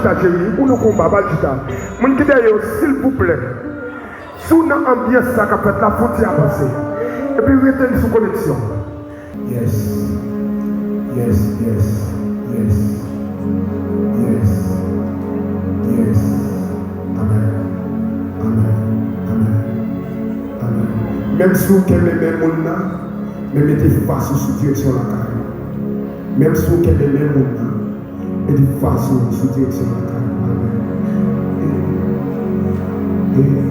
Balchita, Jérémy, ou nous combat Balchita. Mon qui d'ailleurs, s'il vous plaît, sous l'ambiance ça qu'a fait la faute à passer. Et puis retenez sous connexion. Yes. Yes, yes, yes. Yes. Yes. Amen. Amen. Amen. Amen. Même si vous aimez les mêmes gens, mais mettez face sous direction la carrière. Même si vous aimez les mêmes gens, mettez face sous direction la carrière. Amen.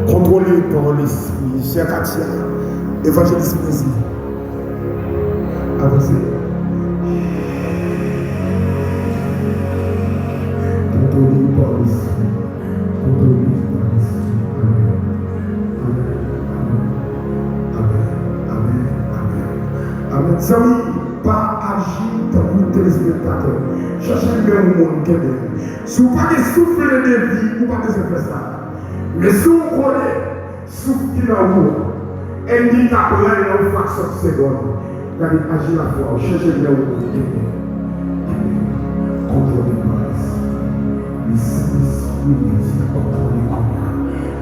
Contrôlez par l'esprit, chère Katia, évangéliste plaisir. Avancez. Contrôlez par l'esprit. Contrôlez par l'esprit. Amen. Amen. Amen. Amen. Amen. Pas agir dans le téléspectateur. Cherchez le monde qui est. Si vous n'avez pas souffler de vie, vous n'avez pas faire ça. Mais si vous connaissez, souffle dans vous, indicateur là, il y a une fraction de seconde. Vous allez agir la foi, cherchez le monde qui est. Contrôlez par l'esprit. Le Saint-Esprit nous dit contrôler comme ça.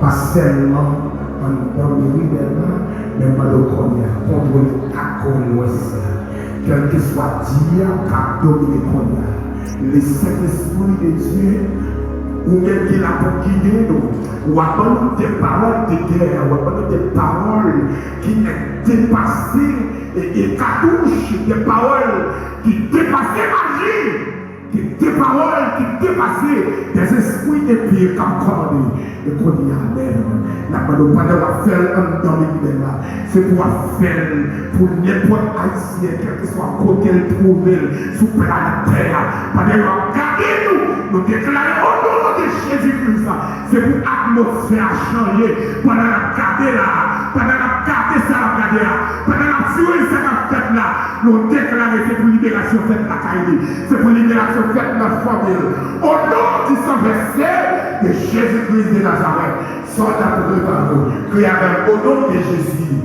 Pas seulement dans le rivière, mais dans le connaître. Contrôler à connaître. Quel que soit Dieu, qu'a dominé connaître. Le Saint-Esprit de Dieu, ou même qu'il a pour guider nous, ou abandonner des paroles de guerre, ou abandonner des paroles qui sont dépassées et cartouches, des paroles qui dépassent magie. Des paroles qui dépassaient des esprits et puis comme commandé. Et qu'on dit Amen. La parole pas de faire dans les là. C'est pour faire pour n'importe haïtien, quel que soit côté le trouver sous planète terre. Pas de regarder nous déclarer au nom de Jésus-Christ. C'est pour l'atmosphère changer. Pendant la garder là, pendant la garder ça, la garder là, pendant la furie ça la fête là, nous déclarer c'est pour libération faite la caille. C'est pour libération faite la famille. Au nom du sang versé de Jésus-Christ de Nazareth, soit la preuve que avec au nom de Jésus.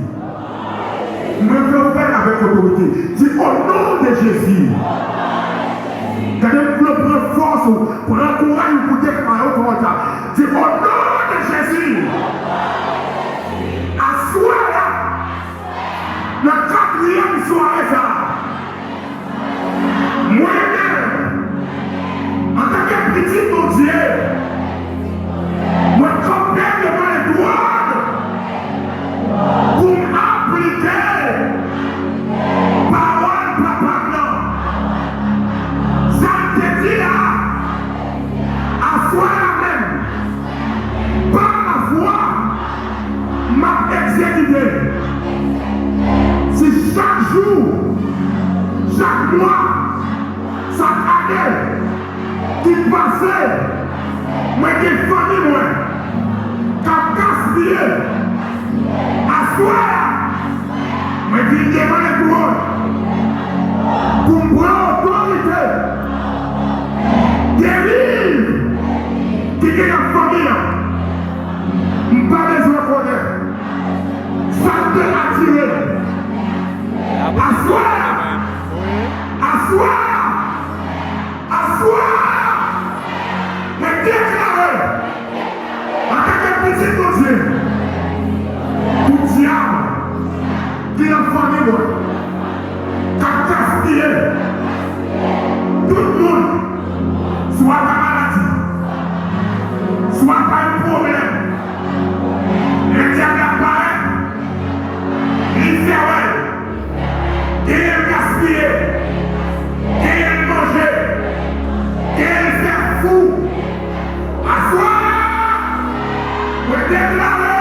Nous devons faire avec autorité. Dis au nom de Jésus. Quand vous prenez force, pour encourager, pour déclarer au ça. Dis au nom de Jésus. Assois la quatrième soirée ça. Moi-même, en tant que petit mon Dieu, moi compère devant les douanes pour m'appliquer parole papa non. Ça te dit là, à soi la même, par la foi, m'a exécuté. Si chaque jour, chaque mois, chaque année qui passait, moi qui famille moi, qui gaspillé, à soi, moi qui devant les couronnes, pour prendre autorité, guérir, qui est la famille, je ne pas besoin de connaître, ça te attirer, à soi, mais déclarer en tant que petit Dieu, tout diable qui est en famille, qui a gaspillé, tout le monde, soit par maladie, soit par un problème, le diable apparaît, il fait ouais, il est gaspillé. Qu'elle manger, qu'elle fait fou, à soi, me déclarer.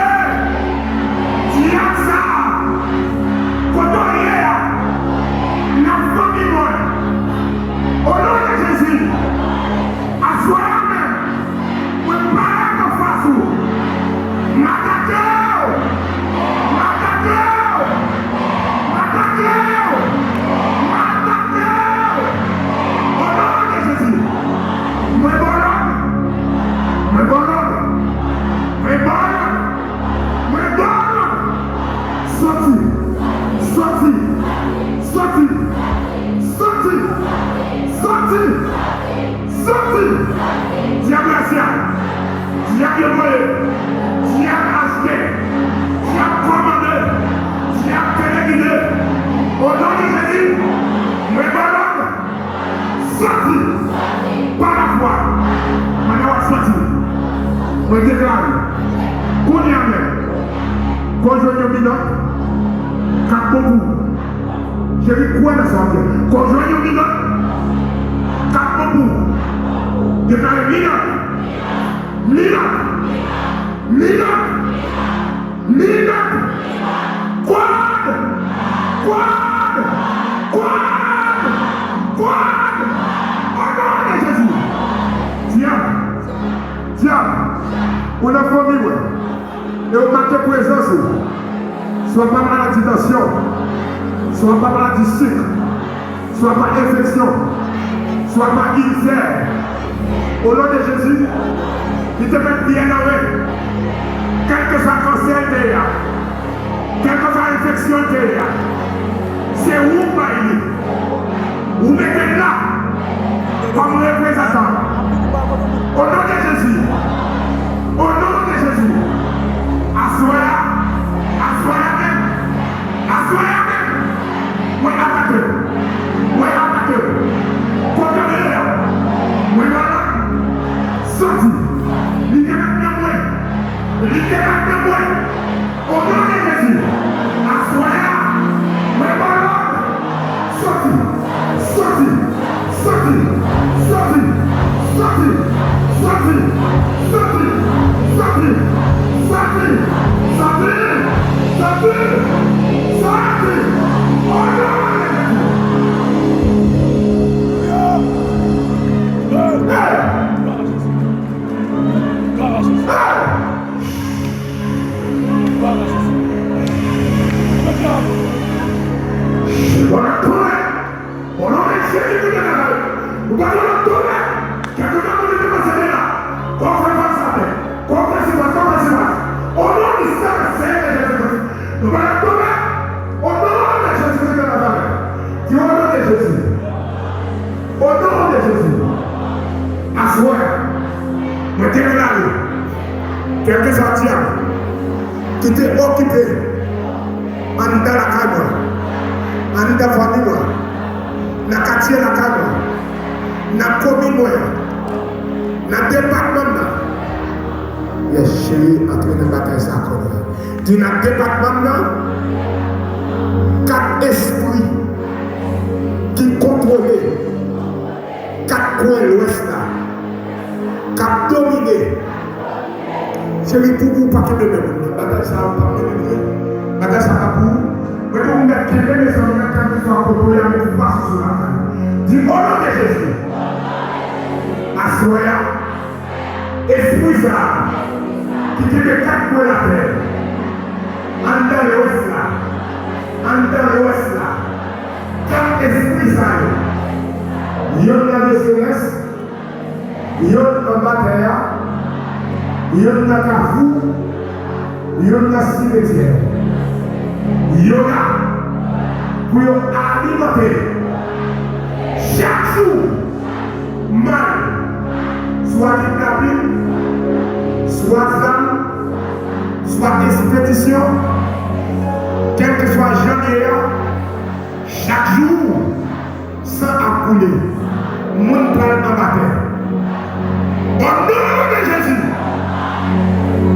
minot, quatre bons. J'ai dit quoi dans ça? Conjoint une minot, quatre bons. Je parle minot. Quad! Oh non, Jésus! Tiens, on a famille, et on marque présence, soit pas maladie tension, soit pas maladie sucre, soit pas infection, soit pas ulcère. Au nom de Jésus, il te met bien en main. Quel que soit cancer, quelle que soit infection, c'est où bailler. Vous mettez là comme représentant. Au nom de Jésus. Au nom de Jésus. Assoya même. Oui, attaquez. Condamnez-le. Oui, voilà. Sorti. Littéralement. Au nom de Jésus. Assoya. Oui, voilà. Sorti. Quelques sorties qui étaient occupés en dans la caméra, en dans la famille, dans la quartier la caméra, dans la commune, dans le département. Les chéris en train de battre ça. Dans le département, 4 esprits qui contrôlent 4 coins de l'ouest là, qui dominent. Chérie, pour vous, pas que de même. Bataille ça, pas de même. Bataille ça, pas pour vous. Mais pour vous mettre quelqu'un de son nom, quand vous soyez contrôlé avec vous, pas sur la table. Dis au nom de Jésus. Assoya. Esprit ça, qui te met 4 points la terre. En dans l'ouest là. 4 esprits ça. Yon dans les célestes. Yon en bataille. Il y a un cafou, il y a un cimetière. Il y a pour alimenter chaque jour mal, soit kidnapping, soit femme, soit expédition, quel que soit janvier, chaque jour, sans accouler, mon plan en bataille. Au nom de Jésus.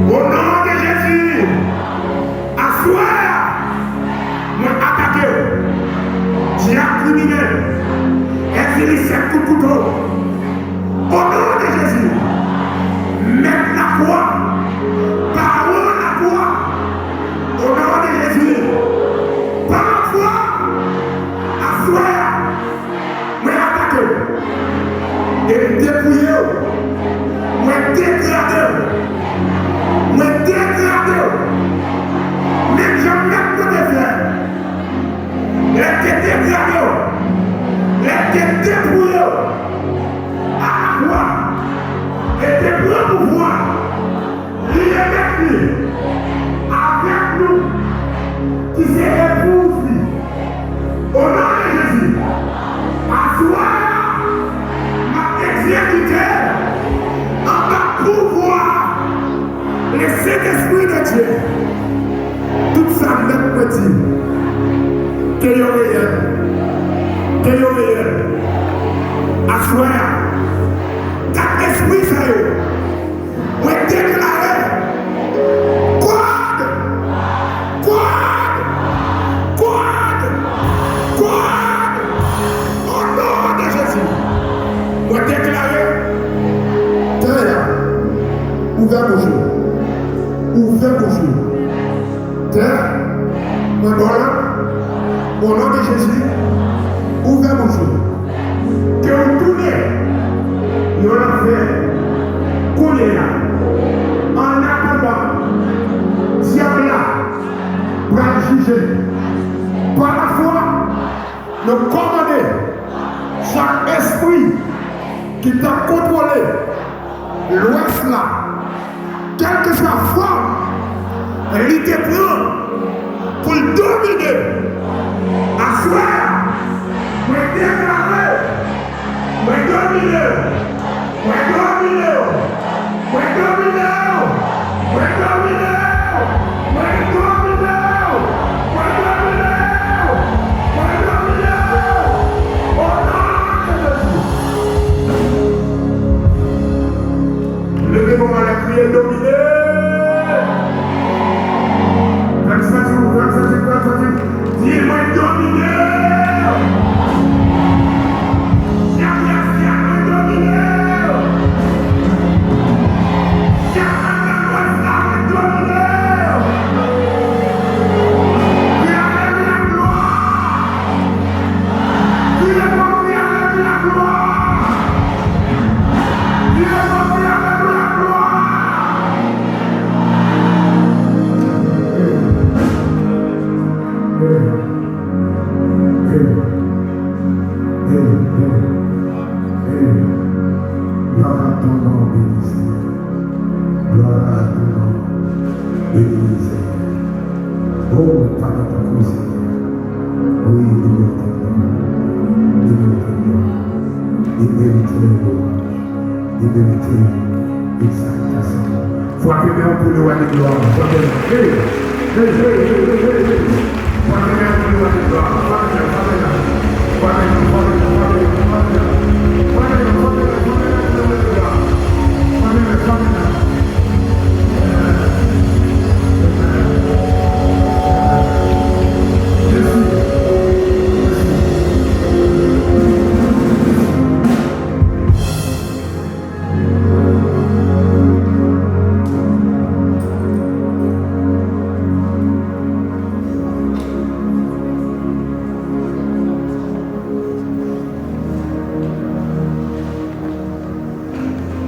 Au nom de Jésus, assoya, mon attaqué, j'ai un criminel, exilé 7 coups de couteau. Au nom de Jésus, mettre la croix, parole la croix. Au nom de Jésus, par la foi, assoya, mon attaqué, et me dépouiller, me dégrader. Me dégrader, même jamais pour te faire. Les te dégrader, les te débrouiller à la foi et te prendre pouvoir. Il est avec nous, qui s'épouse lui. Au nom de Jésus, assois ma exécuté en ma pouvoir. Les Saint-Esprit de Dieu, tout ça même petit, que y aurait, assoya, 4 esprits ça y est, on déclaré, quoi? Ouvrez vos jours. Ouvrez vos jours. Terre, mon bonheur, au nom de Jésus, ouvrez vos jours. Que vous tournez, il y aura fait couler là. En attendant, diable là, pour juger. Par la foi, le commander chaque esprit qui t'a contrôlé, l'ouest là, quelle que soit la forme, il te prend pour le dominer. À soir, moi déclarer, moi dominer, moi dominer, moi dominer, moi dominer, moi dominer. Levez-vous à la prière dominée. Dis-moi dominé.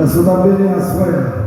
Est-ce que vous avez béni à ce frère?